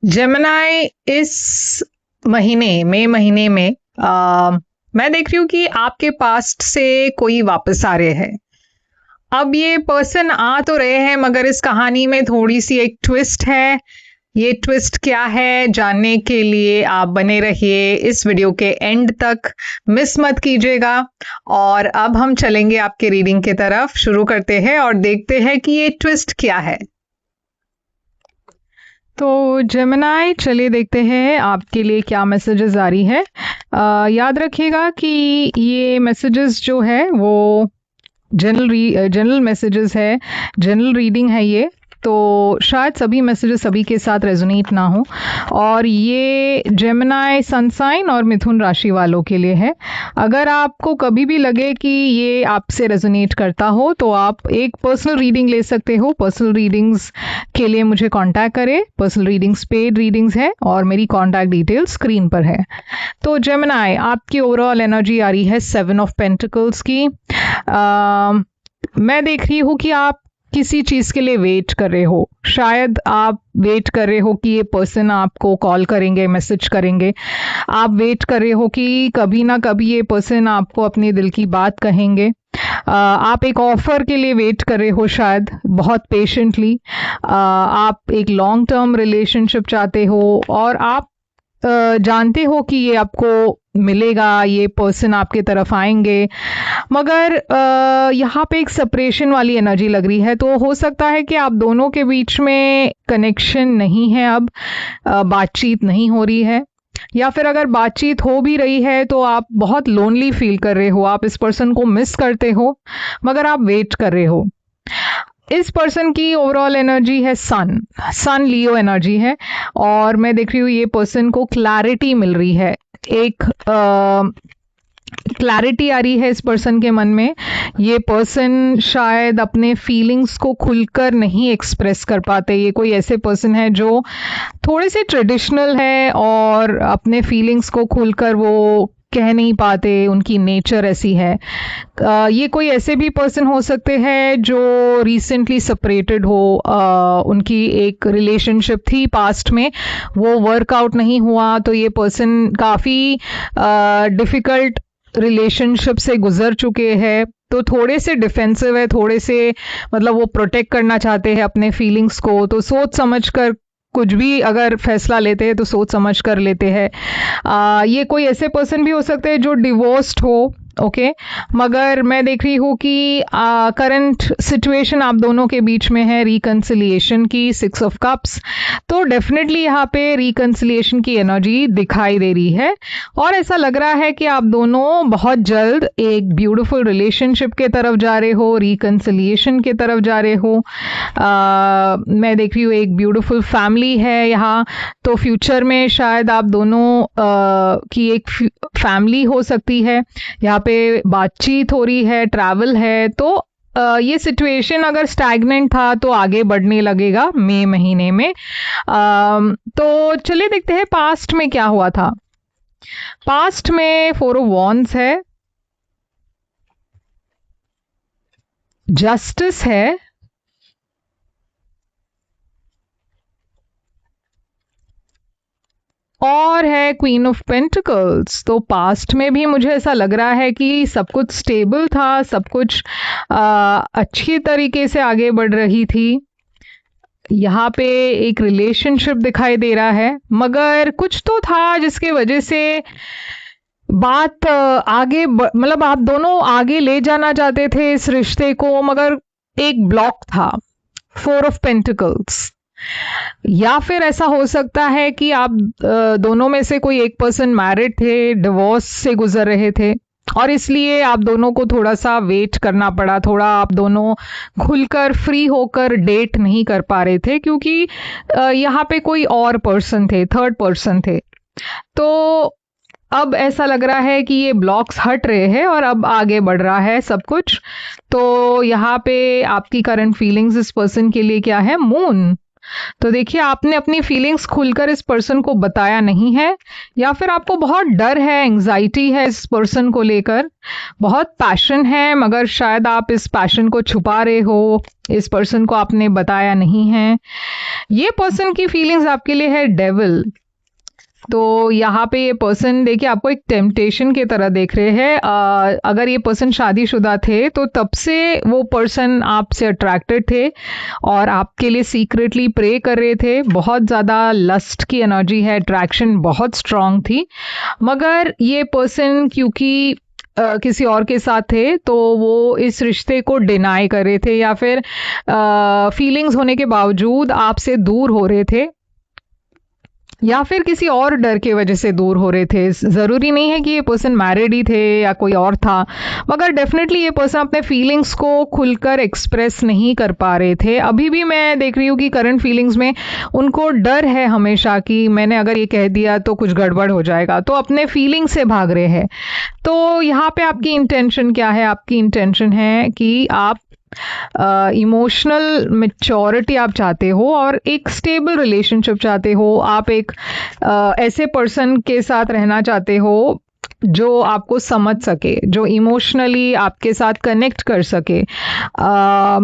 Gemini इस मई महीने में मैं देख रही हूँ कि आपके पास्ट से कोई वापस आ रहे हैं। अब ये पर्सन आ तो रहे हैं मगर इस कहानी में थोड़ी सी एक ट्विस्ट है। ये ट्विस्ट क्या है जानने के लिए आप बने रहिए इस वीडियो के एंड तक, मिस मत कीजिएगा। और अब हम चलेंगे आपके रीडिंग की तरफ, शुरू करते हैं और देखते हैं कि ये ट्विस्ट क्या है। तो जेमिनाई, चलिए देखते हैं आपके लिए क्या मैसेजेस आ रही है। याद रखिएगा कि ये मैसेजेस जो है वो जनरल मैसेजेस है, जनरल रीडिंग है ये, तो शायद सभी मैसेजेस सभी के साथ रेजोनेट ना हो। और ये जेमिनाई सन साइन और मिथुन राशि वालों के लिए है। अगर आपको कभी भी लगे कि ये आपसे रेजोनेट करता हो तो आप एक पर्सनल रीडिंग ले सकते हो। पर्सनल रीडिंग्स के लिए मुझे कांटेक्ट करें। पर्सनल रीडिंग्स पेड रीडिंग्स है और मेरी कांटेक्ट डिटेल स्क्रीन पर है। तो जेमिनाई, आपकी ओवरऑल एनर्जी आ रही है 7 ऑफ पेंटिकल्स की। मैं देख रही हूँ कि आप किसी चीज के लिए वेट कर रहे हो। शायद आप वेट कर रहे हो कि ये पर्सन आपको कॉल करेंगे, मैसेज करेंगे। आप वेट कर रहे हो कि कभी ना कभी ये पर्सन आपको अपने दिल की बात कहेंगे। आप एक ऑफर के लिए वेट कर रहे हो, शायद बहुत पेशेंटली। आप एक लॉन्ग टर्म रिलेशनशिप चाहते हो और आप जानते हो कि ये आपको मिलेगा, ये पर्सन आपके तरफ आएंगे, मगर यहाँ पे एक सेपरेशन वाली एनर्जी लग रही है। तो हो सकता है कि आप दोनों के बीच में कनेक्शन नहीं है, अब बातचीत नहीं हो रही है, या फिर अगर बातचीत हो भी रही है तो आप बहुत लोनली फील कर रहे हो। आप इस पर्सन को मिस करते हो मगर आप वेट कर रहे हो। इस पर्सन की ओवरऑल एनर्जी है सन लियो एनर्जी है। और मैं देख रही हूँ ये पर्सन को क्लैरिटी मिल रही है, एक क्लैरिटी आ रही है इस पर्सन के मन में। ये पर्सन शायद अपने फीलिंग्स को खुलकर नहीं एक्सप्रेस कर पाते। ये कोई ऐसे पर्सन है जो थोड़े से ट्रेडिशनल है और अपने फीलिंग्स को खुलकर वो कह नहीं पाते, उनकी नेचर ऐसी है। ये कोई ऐसे भी पर्सन हो सकते हैं जो रिसेंटली सेपरेटेड हो। उनकी एक रिलेशनशिप थी पास्ट में, वो वर्कआउट नहीं हुआ, तो ये पर्सन काफ़ी डिफ़िकल्ट रिलेशनशिप से गुजर चुके हैं, तो थोड़े से डिफेंसिव है, थोड़े से मतलब वो प्रोटेक्ट करना चाहते हैं अपने फीलिंग्स को। तो सोच समझ कर कुछ भी अगर फैसला लेते हैं तो सोच समझ कर लेते हैं। ये कोई ऐसे पर्सन भी हो सकते हैं जो डिवोर्स्ड हो, ओके। मगर मैं देख रही हूँ कि करंट सिचुएशन आप दोनों के बीच में है रिकंसिलिएशन की, 6 ऑफ कप्स। तो डेफिनेटली यहाँ पे रिकंसिलिएशन की एनर्जी दिखाई दे रही है और ऐसा लग रहा है कि आप दोनों बहुत जल्द एक ब्यूटीफुल रिलेशनशिप के तरफ जा रहे हो, रिकंसिलिएशन के तरफ जा रहे हो। मैं देख रही हूँ एक ब्यूटीफुल फैमिली है यहाँ। तो फ्यूचर में शायद आप दोनों की एक फैमिली हो सकती है। यहाँ पे बातचीत हो रही है, ट्रैवल है। तो ये सिचुएशन अगर स्टैग्नेंट था तो आगे बढ़ने लगेगा मई महीने में। तो चलिए देखते हैं पास्ट में क्या हुआ था। पास्ट में 4 ऑफ वॉन्ड्स है, जस्टिस है, और है क्वीन ऑफ पेंटिकल्स। तो पास्ट में भी मुझे ऐसा लग रहा है कि सब कुछ स्टेबल था, सब कुछ अच्छी तरीके से आगे बढ़ रही थी। यहाँ पे एक रिलेशनशिप दिखाई दे रहा है, मगर कुछ तो था जिसके वजह से बात आगे मतलब आप दोनों आगे ले जाना चाहते थे इस रिश्ते को, मगर एक ब्लॉक था, 4 ऑफ पेंटिकल्स। या फिर ऐसा हो सकता है कि आप दोनों में से कोई एक पर्सन मैरिड थे, डिवोर्स से गुजर रहे थे और इसलिए आप दोनों को थोड़ा सा वेट करना पड़ा। थोड़ा आप दोनों खुलकर फ्री होकर डेट नहीं कर पा रहे थे क्योंकि यहाँ पे कोई और पर्सन थे, थर्ड पर्सन थे। तो अब ऐसा लग रहा है कि ये ब्लॉक्स हट रहे हैं और अब आगे बढ़ रहा है सब कुछ। तो यहाँ पे आपकी करंट फीलिंग्स इस पर्सन के लिए क्या है, मून। तो देखिए, आपने अपनी फीलिंग्स खुलकर इस पर्सन को बताया नहीं है, या फिर आपको बहुत डर है, एंग्जाइटी है इस पर्सन को लेकर, बहुत पैशन है मगर शायद आप इस पैशन को छुपा रहे हो, इस पर्सन को आपने बताया नहीं है। ये पर्सन की फीलिंग्स आपके लिए है डेविल। तो यहाँ पे ये पर्सन देखिए आपको एक टेम्पटेशन की तरह देख रहे हैं। अगर ये पर्सन शादीशुदा थे तो तब से वो पर्सन आपसे अट्रैक्टेड थे और आपके लिए सीक्रेटली प्रे कर रहे थे। बहुत ज़्यादा लस्ट की एनर्जी है, अट्रैक्शन बहुत स्ट्रांग थी, मगर ये पर्सन क्योंकि किसी और के साथ थे तो वो इस रिश्ते को डिनाई कर रहे थे, या फिर फीलिंग्स होने के बावजूद आपसे दूर हो रहे थे, या फिर किसी और डर की वजह से दूर हो रहे थे। ज़रूरी नहीं है कि ये पर्सन मैरिड ही थे या कोई और था, मगर डेफिनेटली ये पर्सन अपने फीलिंग्स को खुलकर एक्सप्रेस नहीं कर पा रहे थे। अभी भी मैं देख रही हूँ कि करंट फीलिंग्स में उनको डर है हमेशा कि मैंने अगर ये कह दिया तो कुछ गड़बड़ हो जाएगा, तो अपने फीलिंग से भाग रहे हैं। तो यहाँ पे आपकी इंटेंशन क्या है? आपकी इंटेंशन है कि आप इमोशनल मैच्योरिटी आप चाहते हो और एक स्टेबल रिलेशनशिप चाहते हो। आप एक ऐसे पर्सन के साथ रहना चाहते हो जो आपको समझ सके, जो इमोशनली आपके साथ कनेक्ट कर सके,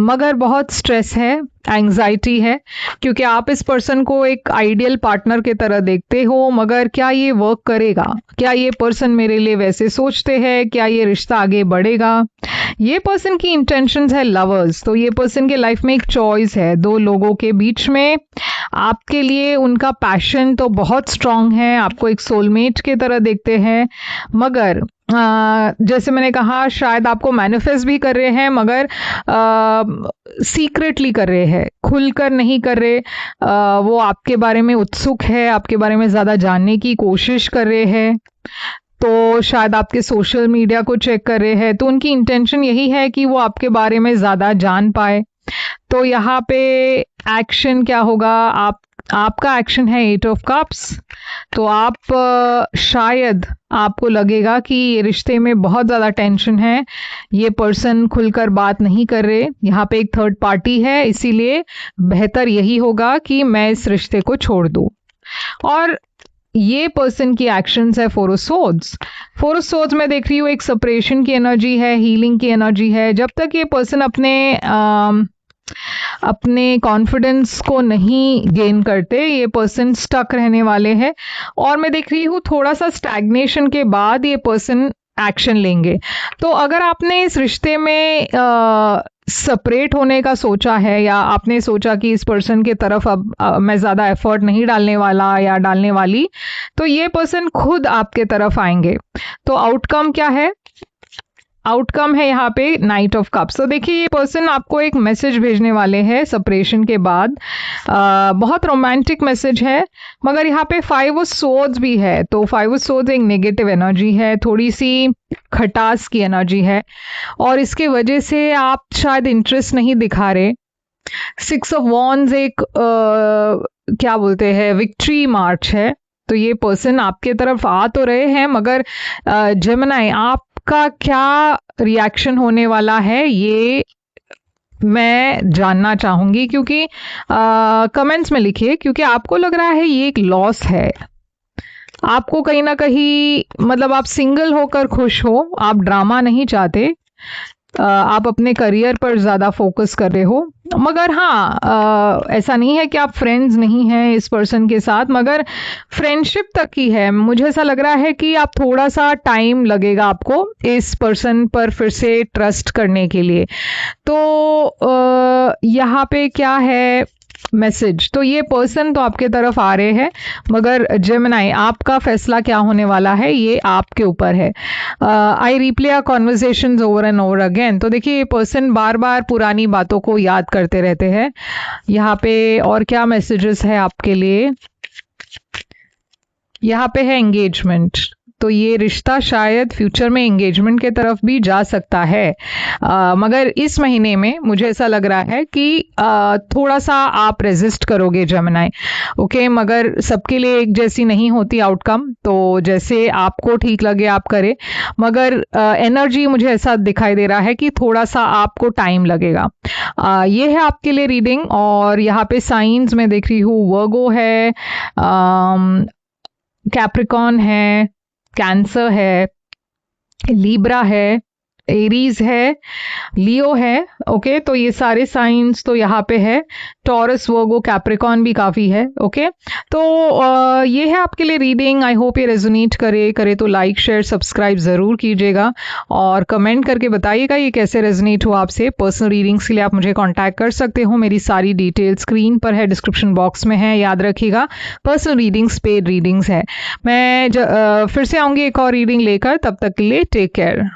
मगर बहुत स्ट्रेस है, एंग्जाइटी है, क्योंकि आप इस पर्सन को एक आइडियल पार्टनर की तरह देखते हो, मगर क्या ये वर्क करेगा? क्या ये पर्सन मेरे लिए वैसे सोचते हैं? क्या ये रिश्ता आगे बढ़ेगा? ये पर्सन की इंटेंशंस है लवर्स। तो ये पर्सन के लाइफ में एक चॉइस है दो लोगों के बीच में। आपके लिए उनका पैशन तो बहुत स्ट्रांग है, आपको एक सोलमेट की तरह देखते हैं, मगर जैसे मैंने कहा शायद आपको मैनिफेस्ट भी कर रहे हैं, मगर सीक्रेटली कर रहे हैं, खुलकर नहीं कर रहे। वो आपके बारे में उत्सुक है, आपके बारे में ज़्यादा जानने की कोशिश कर रहे हैं, तो शायद आपके सोशल मीडिया को चेक कर रहे हैं। तो उनकी इंटेंशन यही है कि वो आपके बारे में ज़्यादा जान पाए। तो यहाँ पे एक्शन क्या होगा? आपका एक्शन है 8 ऑफ कप्स। तो आप शायद आपको लगेगा कि ये रिश्ते में बहुत ज़्यादा टेंशन है, ये पर्सन खुलकर बात नहीं कर रहे, यहाँ पे एक थर्ड पार्टी है, इसीलिए बेहतर यही होगा कि मैं इस रिश्ते को छोड़ दूँ। और ये पर्सन की एक्शंस है 4 ऑफ सोर्ड्स। 4 ऑफ सोर्ड्स में देख रही हूँ एक सेपरेशन की एनर्जी है, हीलिंग की एनर्जी है। जब तक ये पर्सन अपने कॉन्फिडेंस को नहीं गेन करते, ये पर्सन स्टक रहने वाले हैं। और मैं देख रही हूँ थोड़ा सा स्टैग्नेशन के बाद ये पर्सन एक्शन लेंगे। तो अगर आपने इस रिश्ते में सेपरेट होने का सोचा है, या आपने सोचा कि इस पर्सन के तरफ अब मैं ज़्यादा एफर्ट नहीं डालने वाला या डालने वाली, तो ये पर्सन खुद आपके तरफ आएंगे। तो आउटकम क्या है? आउटकम है यहाँ पे नाइट ऑफ कप्स। तो देखिए ये पर्सन आपको एक मैसेज भेजने वाले हैं सेपरेशन के बाद। बहुत रोमांटिक मैसेज है, मगर यहाँ पे 5 ऑफ सोर्ड्स भी है। तो 5 ऑफ सोर्ड्स एक नेगेटिव एनर्जी है, थोड़ी सी खटास की एनर्जी है, और इसके वजह से आप शायद इंटरेस्ट नहीं दिखा रहे। 6 ऑफ वॉन्ड्स एक क्या बोलते हैं, विक्ट्री मार्च है। तो ये पर्सन आपके तरफ आ तो रहे हैं, मगर जेमिनी आपका क्या रिएक्शन होने वाला है ये मैं जानना चाहूंगी, क्योंकि कमेंट्स में लिखिए, क्योंकि आपको लग रहा है ये एक लॉस है। आपको कहीं ना कहीं, मतलब आप सिंगल होकर खुश हो, आप ड्रामा नहीं चाहते, आप अपने करियर पर ज़्यादा फोकस कर रहे हो। मगर हाँ, ऐसा नहीं है कि आप फ्रेंड्स नहीं हैं इस पर्सन के साथ, मगर फ्रेंडशिप तक ही है। मुझे ऐसा लग रहा है कि आप थोड़ा सा टाइम लगेगा आपको इस पर्सन पर फिर से ट्रस्ट करने के लिए। तो यहाँ पे क्या है मैसेज? तो ये पर्सन तो आपके तरफ आ रहे हैं, मगर जेमिनी आपका फैसला क्या होने वाला है ये आपके ऊपर है। I replay our conversations over and over again. तो देखिए ये पर्सन बार बार पुरानी बातों को याद करते रहते हैं। यहाँ पे और क्या मैसेजेस है आपके लिए? यहाँ पे है एंगेजमेंट। तो ये रिश्ता शायद फ्यूचर में एंगेजमेंट के तरफ भी जा सकता है। मगर इस महीने में मुझे ऐसा लग रहा है कि थोड़ा सा आप रेजिस्ट करोगे जेमिनी। ओके, मगर सबके लिए एक जैसी नहीं होती आउटकम, तो जैसे आपको ठीक लगे आप करें। मगर एनर्जी मुझे ऐसा दिखाई दे रहा है कि थोड़ा सा आपको टाइम लगेगा। ये है आपके लिए रीडिंग। और यहाँ पे साइंस में देख रही हूँ, वर्गो है, कैप्रिकॉन है, कैंसर है, लीब्रा है, एरीज है, लियो है। ओके, तो ये सारे साइंस तो यहाँ पे है। टॉरस, वर्गो, कैप्रिकॉन भी काफ़ी है। ओके, तो ये है आपके लिए रीडिंग। आई होप ये रेजोनेट करे तो लाइक शेयर सब्सक्राइब ज़रूर कीजिएगा और कमेंट करके बताइएगा ये कैसे रेजोनेट हुआ आपसे। पर्सनल रीडिंग्स के लिए आप मुझे कॉन्टैक्ट कर सकते हो। मेरी सारी डिटेल स्क्रीन पर है, डिस्क्रिप्शन बॉक्स में है, याद रखिएगा। पर्सनल रीडिंग्स पेड रीडिंग्स है। मैं फिर से आऊँगी एक और रीडिंग लेकर, तब तक के लिए टेक केयर।